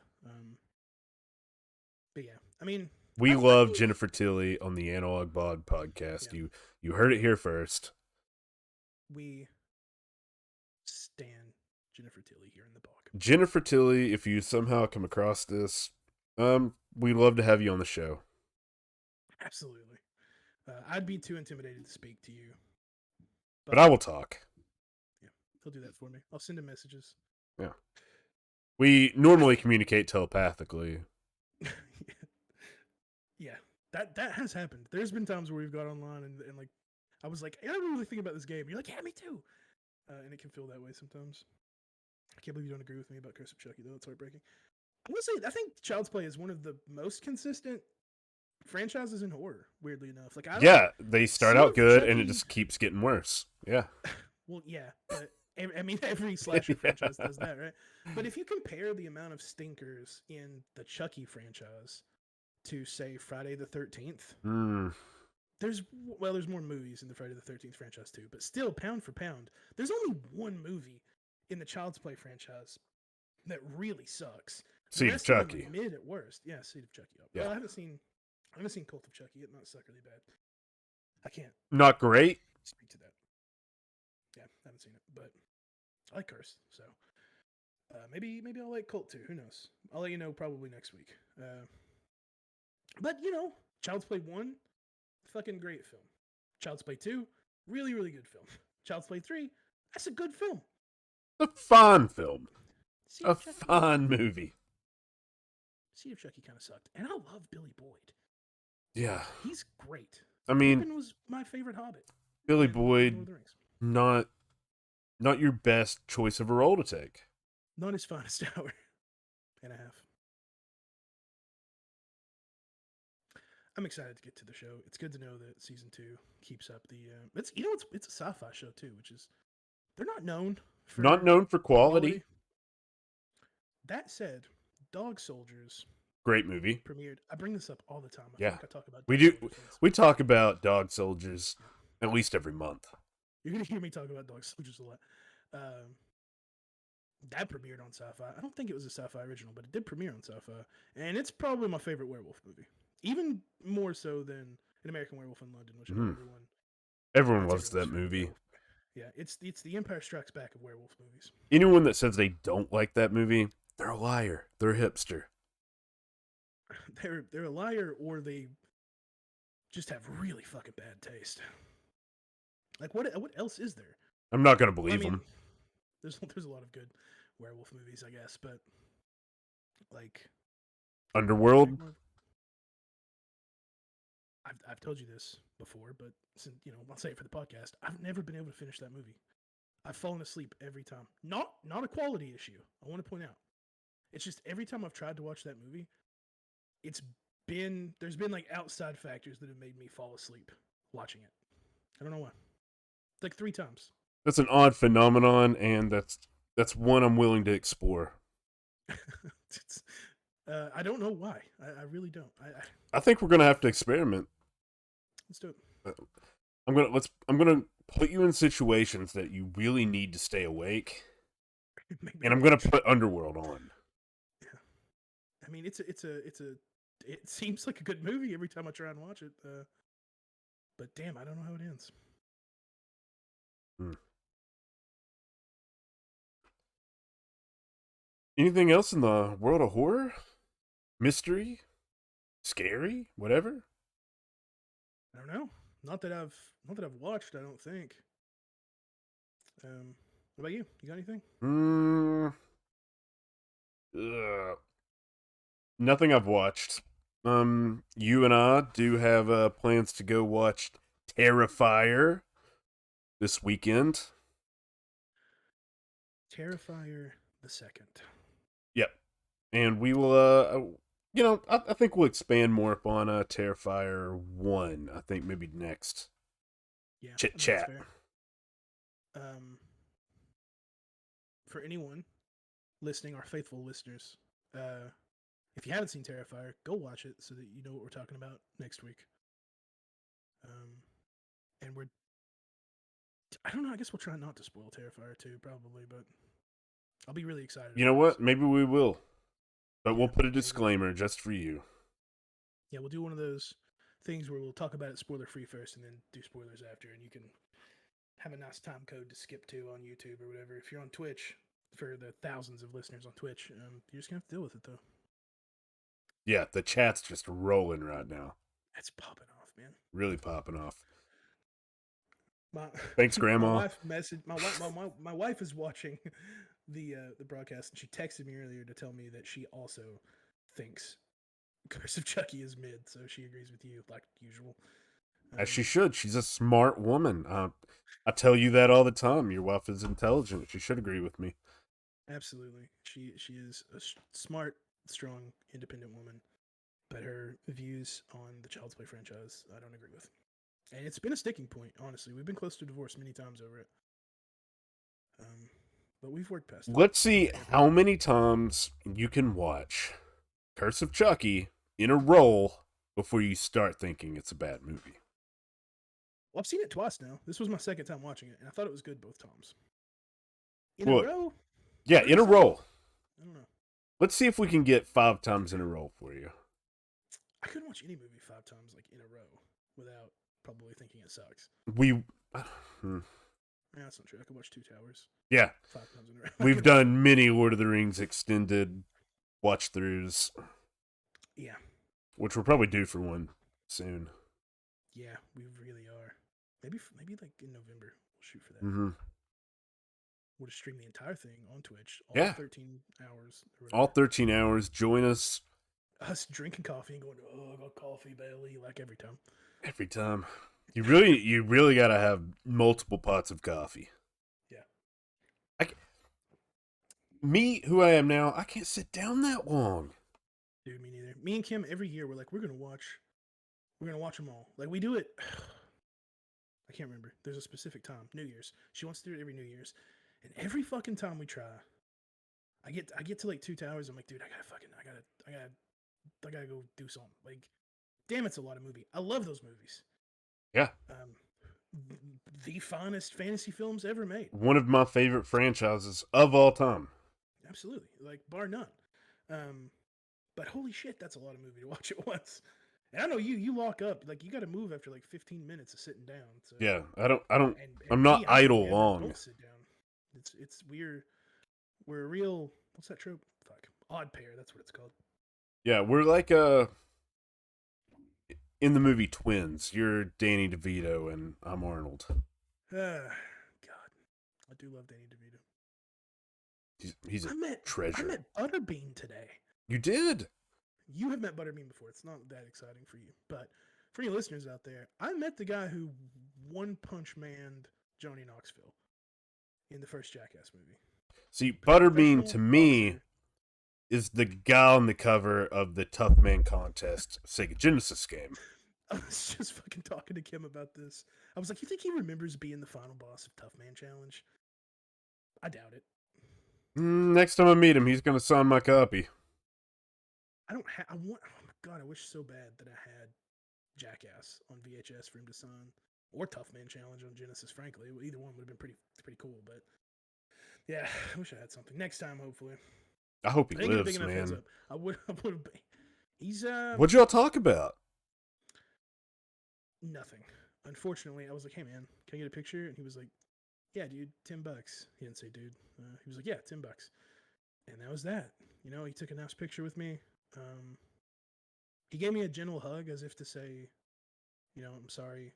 S1: But yeah, I mean,
S2: We love Jennifer Tilly on the Analog Bod podcast.
S1: Yeah.
S2: You heard it here first.
S1: We stan Jennifer Tilly here in the bog.
S2: Jennifer Tilly, if you somehow come across this, we'd love to have you on the show.
S1: Absolutely. I'd be too intimidated to speak to you.
S2: But I will talk.
S1: Yeah, he'll do that for me. I'll send him messages.
S2: Yeah. We normally communicate telepathically.
S1: Yeah, that has happened. There's been times where we've got online and like, I was like, I don't really think about this game. You're like, yeah, me too. And it can feel that way sometimes. I can't believe you don't agree with me about Curse of Chucky, though. It's heartbreaking. I think Child's Play is one of the most consistent franchises in horror, weirdly enough. Like,
S2: They start out good and it just keeps getting worse. Yeah.
S1: Well, yeah, but I mean, every slasher franchise does that, right? But if you compare the amount of stinkers in the Chucky franchise to, say, Friday the 13th, there's more movies in the Friday the 13th franchise too, but still, pound for pound, there's only one movie in the Child's Play franchise that really sucks.
S2: Seed of Chucky.
S1: Mid at worst. Yeah, Seed of Chucky.
S2: Yeah.
S1: Well, I haven't seen Cult of Chucky. It might suck really bad. I can't
S2: Not great.
S1: speak to that. Yeah, I haven't seen it, but I like Curse, so maybe I'll like Cult too. Who knows? I'll let you know probably next week. But Child's Play 1, fucking great film. Child's Play 2, really, really good film. Child's Play 3, that's a good film.
S2: A fun film. A fun movie.
S1: Seed of Chucky kind of sucked. And I love Billy Boyd.
S2: Yeah.
S1: He's great.
S2: I mean,
S1: Pippin was my favorite Hobbit.
S2: Billy Boyd, not your best choice of a role to take.
S1: Not his finest hour and a half. I'm excited to get to the show. It's good to know that season 2 keeps up the. It's a sci-fi show too, which is they're not known for
S2: quality.
S1: That said, Dog Soldiers,
S2: great movie,
S1: premiered. I bring this up all the time. I
S2: yeah,
S1: feel like I talk about.
S2: We do. We talk about Dog Soldiers at least every month.
S1: You're gonna hear me talk about Dog Soldiers a lot. That premiered on Sci-Fi. I don't think it was a Sci-Fi original, but it did premiere on Sci-Fi, and it's probably my favorite werewolf movie. Even more so than An American Werewolf in London, which
S2: everyone loves that movie.
S1: Yeah, it's the Empire Strikes Back of werewolf movies.
S2: Anyone that says they don't like that movie, they're a liar. They're a hipster.
S1: They're a liar, or they just have really fucking bad taste. Like what else is there?
S2: I'm not gonna believe them.
S1: There's a lot of good werewolf movies, I guess, but like
S2: Underworld.
S1: I've told you this before, but since, I'll say it for the podcast. I've never been able to finish that movie. I've fallen asleep every time. Not a quality issue. I want to point out. It's just every time I've tried to watch that movie, there's been like outside factors that have made me fall asleep watching it. I don't know why. Like 3 times.
S2: That's an odd phenomenon, and that's one I'm willing to explore.
S1: I don't know why. I really don't.
S2: I think we're gonna have to experiment.
S1: Let's do it.
S2: I'm gonna put you in situations that you really need to stay awake,
S1: Make me
S2: and I'm gonna
S1: watch.
S2: put Underworld on.
S1: Yeah. I mean, it seems like a good movie every time I try and watch it. But damn, I don't know how it ends.
S2: Hmm. Anything else in the world of horror, mystery, scary, whatever?
S1: I don't know. Not that I've watched. I don't think. What about you? You got anything?
S2: Hmm. Ugh. Nothing I've watched. You and I do have plans to go watch Terrifier this weekend.
S1: Terrifier the second.
S2: Yep, and we will. I think we'll expand more upon Terrifier 1. I think maybe next
S1: Yeah,
S2: chit
S1: I think that's
S2: chat.
S1: fair. Um, for anyone listening, our faithful listeners, if you haven't seen Terrifier, go watch it so that you know what we're talking about next week. And I don't know. I guess we'll try not to spoil Terrifier 2, probably, but I'll be really excited
S2: You know
S1: about it.
S2: what?
S1: So
S2: Maybe we will, but we'll
S1: yeah,
S2: put a
S1: yeah,
S2: disclaimer just for you.
S1: yeah, we'll do one of those things where we'll talk about it spoiler free first, and then do spoilers after, and you can have a nice time code to skip to on YouTube or whatever. If you're on Twitch, for the thousands of listeners on Twitch, you're just gonna have to deal with it though.
S2: Yeah, the chat's just rolling right now.
S1: That's popping off, man.
S2: Really popping off.
S1: My
S2: Thanks,
S1: my
S2: Grandma.
S1: wife messaged my wife is watching the broadcast, and she texted me earlier to tell me that she also thinks Curse of Chucky is mid, so she agrees with you like usual.
S2: As she
S1: Um,
S2: should. She's a smart woman. I tell you that all the time. Your wife is intelligent. She should agree with me.
S1: Absolutely, she is a smart, strong, independent woman, but her views on the Child's Play franchise I don't agree with, and it's been a sticking point. Honestly, we've been close to divorce many times over it, um, but we've worked past it.
S2: Let's see
S1: Champion.
S2: how many times you can watch Curse of Chucky in a row before you start thinking it's a bad movie.
S1: Well, I've seen it twice now. This was my second time watching it, and I thought it was good both times. In a
S2: Look,
S1: row,
S2: yeah,
S1: third
S2: in a
S1: time,
S2: row.
S1: I don't know.
S2: Let's see if we can get 5 times in a row for you.
S1: I couldn't watch any movie 5 times like in a row without probably thinking it sucks.
S2: We,
S1: Yeah, that's not true. I could watch Two Towers
S2: yeah,
S1: 5 times in a row.
S2: we've done many Lord of the Rings extended watch throughs,
S1: Yeah,
S2: which we're probably due for one soon.
S1: yeah, we really are. Maybe like in November we'll shoot for that.
S2: Mm-hmm.
S1: We'll just stream the entire thing on Twitch, all
S2: Yeah,
S1: 13 hours or
S2: all
S1: whatever.
S2: 13 hours. Join us
S1: Us drinking coffee and going, oh, I got coffee, Bailey, like every time.
S2: every time. You really gotta have multiple pots of coffee.
S1: Yeah.
S2: I, me, who I am now, I can't sit down that long.
S1: Dude, me neither. Me and Kim every year we're like, we're gonna watch them all. Like we do it. I can't remember. There's a specific time. New Year's. She wants to do it every New Year's, and every fucking time we try, I get to like Two Towers. I'm like, dude, I gotta go do something. Like, damn, it's a lot of movie. I love those movies.
S2: Yeah,
S1: Um, the finest fantasy films ever made.
S2: one of my favorite franchises of all time.
S1: Absolutely, like bar none. Um, but holy shit, that's a lot of movie to watch at once. And I know you lock up like you got to move after like 15 minutes of sitting down. So
S2: Yeah, I don't.
S1: and
S2: I'm not
S1: me, I
S2: idle
S1: never
S2: long.
S1: don't sit down. It's we're a real what's that trope? Fuck, odd pair. That's what it's called.
S2: Yeah, we're like in the movie Twins. You're Danny DeVito and I'm Arnold.
S1: God, I do love Danny DeVito.
S2: He's a
S1: I met I
S2: treasure.
S1: met Butterbean today.
S2: You did.
S1: You have met Butterbean before. It's not that exciting for you, but for any listeners out there, I met the guy who One Punch Manned Johnny Knoxville in the first Jackass movie.
S2: See,
S1: He's a
S2: Butterbean
S1: professional
S2: to me
S1: boxer.
S2: is the guy on the cover of the Tough Man Contest Sega Genesis game.
S1: I was just fucking talking to Kim about this. I was like, you think he remembers being the final boss of Tough Man Challenge? I doubt it.
S2: Next time I meet him, he's gonna sign my copy.
S1: I don't have. I want. Oh my god! I wish so bad that I had Jackass on VHS for him to sign, or Tough Man Challenge on Genesis. Frankly, either one would have been pretty cool. But yeah, I wish I had something next time. Hopefully,
S2: I hope he
S1: I didn't get a big
S2: lives,
S1: enough heads
S2: man.
S1: up. I would. I would have. He's
S2: What'd y'all talk about?
S1: nothing. Unfortunately, I was like, "Hey man, can I get a picture?" And he was like, "Yeah, dude, $10." He didn't say dude. He was like, "Yeah, $10." And that was that. You know, he took a nice picture with me. He gave me a gentle hug as if to say, you know, I'm sorry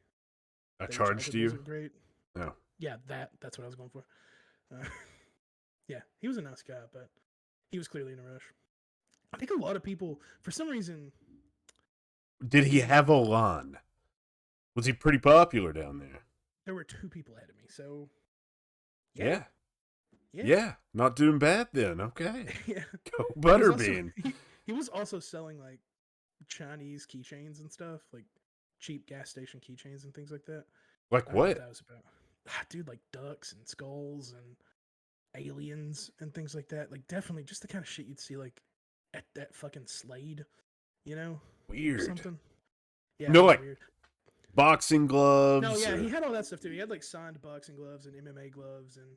S2: I
S1: that your
S2: charged
S1: childhood
S2: you?
S1: wasn't great.
S2: No.
S1: Yeah, that's what I was going for. Uh, yeah, he was a nice guy, but he was clearly in a rush. I think a lot of people, for some reason,
S2: Did he have a lawn? Was he pretty popular down there?
S1: there were two people ahead of me. So,
S2: Yeah.
S1: yeah,
S2: Yeah. Not doing bad then. Okay.
S1: yeah.
S2: Go
S1: He was also
S2: Butterbean.
S1: he was also selling like Chinese keychains and stuff, like cheap gas station keychains and things like that.
S2: Like
S1: I don't know what
S2: what?
S1: that was about. Dude, like ducks and skulls and aliens and things like that. Like definitely just the kind of shit you'd see like at that fucking Slade, you know, or
S2: Weird.
S1: something. Yeah,
S2: No,
S1: it was
S2: like
S1: weird.
S2: boxing gloves.
S1: No, yeah,
S2: or-
S1: he had all that stuff too. He had like signed boxing gloves and MMA gloves and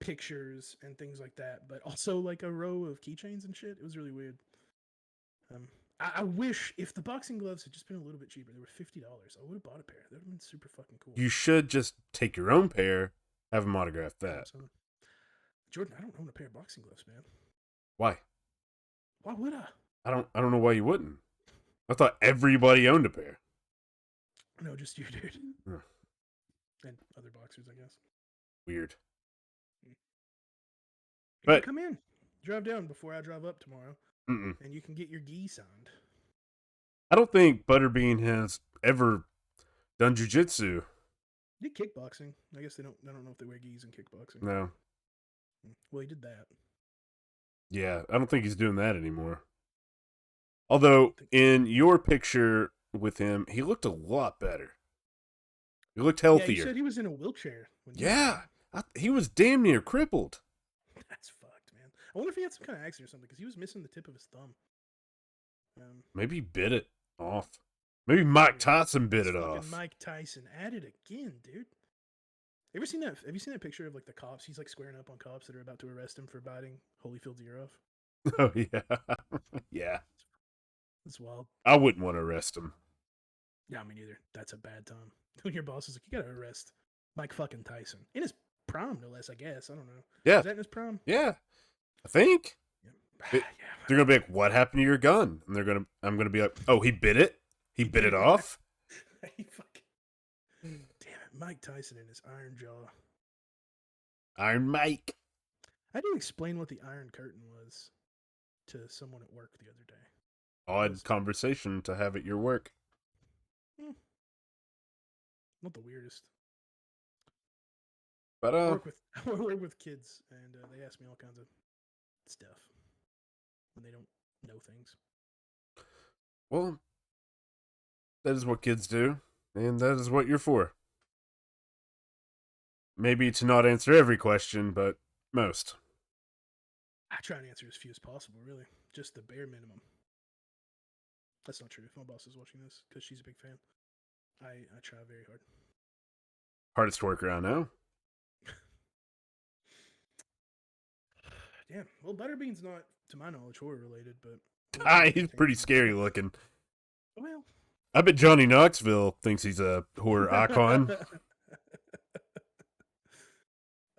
S1: pictures and things like that, but also like a row of keychains and shit. It was really weird. Um, I wish if the boxing gloves had just been a little bit cheaper, they were $50. I would have bought a pair. That would have been super fucking cool.
S2: You should just take your own pair, have him autograph that.
S1: Jordan, I don't own a pair of boxing gloves, man.
S2: Why?
S1: Why would I?
S2: I don't know why you wouldn't. I thought everybody owned a pair.
S1: No, just you, dude.
S2: Huh.
S1: And other boxers, I guess.
S2: Weird.
S1: You
S2: But-
S1: can come in, drive down before I drive up tomorrow,
S2: Mm-mm.
S1: and you can get your gi signed.
S2: I don't think Butterbean has ever done jujitsu.
S1: He did kickboxing. I guess they don't. I don't know if they wear gis in kickboxing.
S2: No.
S1: Well, he did that.
S2: Yeah, I don't think he's doing that anymore. Although, in your picture with him, he looked a lot better. He looked
S1: Yeah,
S2: healthier.
S1: you said he was in a wheelchair. When you
S2: Yeah, he was damn near crippled.
S1: That's fucked, man. I wonder if he had some kind of accident or something because he was missing the tip of his thumb.
S2: Maybe he bit it off. Maybe Mike Tyson bit it off.
S1: Mike Tyson at it again, dude. Ever seen that? Have you seen that picture of like the cops? He's like squaring up on cops that are about to arrest him for biting Holyfield's ear off.
S2: Oh yeah, yeah.
S1: That's wild.
S2: I wouldn't want to arrest him.
S1: Yeah, me neither. That's a bad time. When your boss is like, you gotta arrest Mike fucking Tyson in his prime, no less. I guess I don't know.
S2: Yeah,
S1: Is that in his prime?
S2: yeah. I think
S1: Yeah.
S2: It- they're gonna be like, "What happened to your gun?" And I'm gonna be like, "Oh, he bit it. He bit it off."
S1: He fucking. Damn it, Mike Tyson and his iron jaw.
S2: Iron Mike.
S1: I didn't explain what the Iron Curtain was to someone at work the other day.
S2: Odd conversation to have at your work.
S1: Not the weirdest.
S2: But
S1: I work with kids, and they ask me all kinds of stuff when they don't know things.
S2: well, that is what kids do, and that is what you're for. Maybe to not answer every question, but most.
S1: I try and answer as few as possible, really. Just the bare minimum. That's not true. If my boss is watching this, because she's a big fan, I try very hard.
S2: Hardest worker I know.
S1: Damn. Well, Butterbean's not, to my knowledge, horror related, but
S2: He's pretty scary looking.
S1: Well,
S2: I bet Johnny Knoxville thinks he's a horror icon.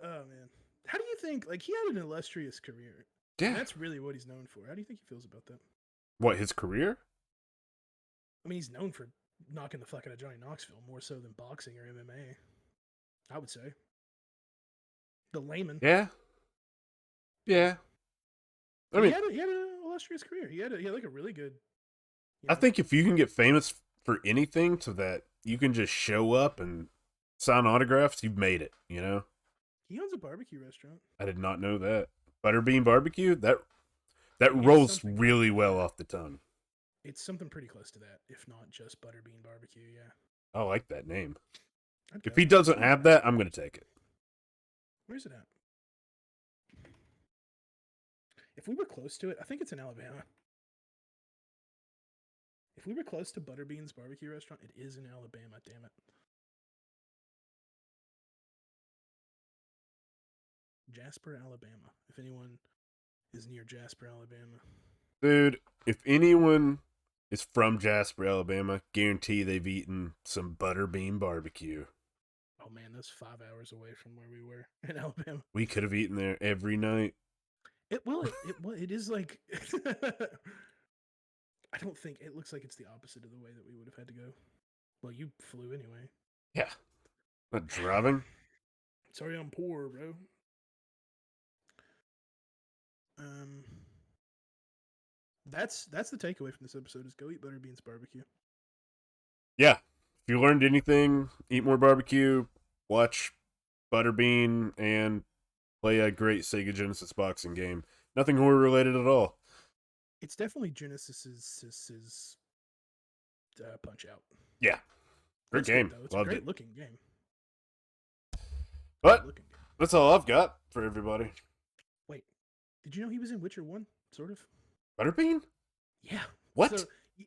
S1: Oh man, how do you think? Like, he had an illustrious career.
S2: Yeah.
S1: And that's really what he's known for. How do you think he feels about that?
S2: What, his career?
S1: I mean, he's known for knocking the fuck out of Johnny Knoxville more so than boxing or MMA. I would say. The layman.
S2: Yeah. Yeah. I mean,
S1: he had an illustrious career. He had like a really good.
S2: I think if you can get famous for anything to that you can just show up and sign autographs, you've made it, you know?
S1: He owns a barbecue restaurant.
S2: I did not know that. Butterbean Barbecue? That
S1: It's
S2: rolls
S1: something
S2: really
S1: like
S2: well
S1: that.
S2: off the tongue.
S1: It's something pretty close to that, if not just Butterbean Barbecue, yeah.
S2: I like that name.
S1: I'd
S2: If
S1: go.
S2: he doesn't have that, I'm going to take it.
S1: Where's it at? If we were close to it, I think it's in Alabama. we were close to Butterbean's barbecue restaurant, it is in Alabama. Damn it. Jasper, Alabama. If anyone is near Jasper, Alabama.
S2: Dude, if anyone is from Jasper, Alabama, guarantee they've eaten some Butterbean barbecue.
S1: Oh man, that's 5 hours away from where we were in Alabama.
S2: We could have eaten there every night.
S1: It is like I don't think it looks like it's the opposite of the way that we would have had to go. Well, you flew anyway.
S2: Yeah. Not driving.
S1: Sorry, I'm poor, bro. That's the takeaway from this episode is go eat Butterbean's barbecue.
S2: Yeah. If you learned anything, eat more barbecue, watch Butterbean, and play a great Sega Genesis boxing game. Nothing horror related at all.
S1: It's definitely Genesis's Punch Out.
S2: Yeah. Great game.
S1: Good, it's
S2: Loved
S1: a great
S2: it.
S1: looking game.
S2: But that's all I've got for everybody.
S1: Wait, did you know he was in Witcher 1? Sort of.
S2: Butterbean?
S1: Yeah.
S2: What?
S1: So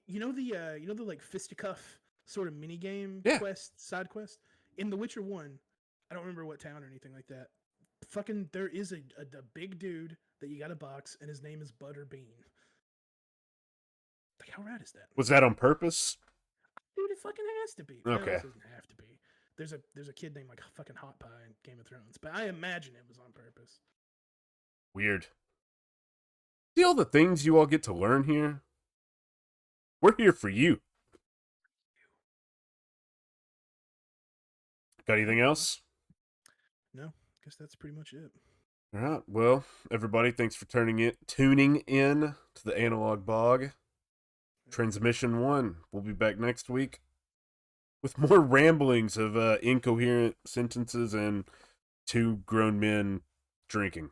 S1: you know the like fisticuff sort of mini game side quest in The Witcher 1. I don't remember what town or anything like that. Fucking there is a big dude that you got to box and his name is Butterbean. Like how rad is that?
S2: Was that on purpose?
S1: Dude, it fucking has to be.
S2: Okay.
S1: No, it doesn't have to be. There's a kid named like fucking Hot Pie in Game of Thrones, but I imagine it was on purpose.
S2: Weird. See all the things you all get to learn here? We're here for you. Got anything else?
S1: No, guess that's pretty much it.
S2: All right. Well, everybody, thanks for tuning in to the Analog Bog. Transmission 1. We'll be back next week with more ramblings of incoherent sentences and two grown men drinking.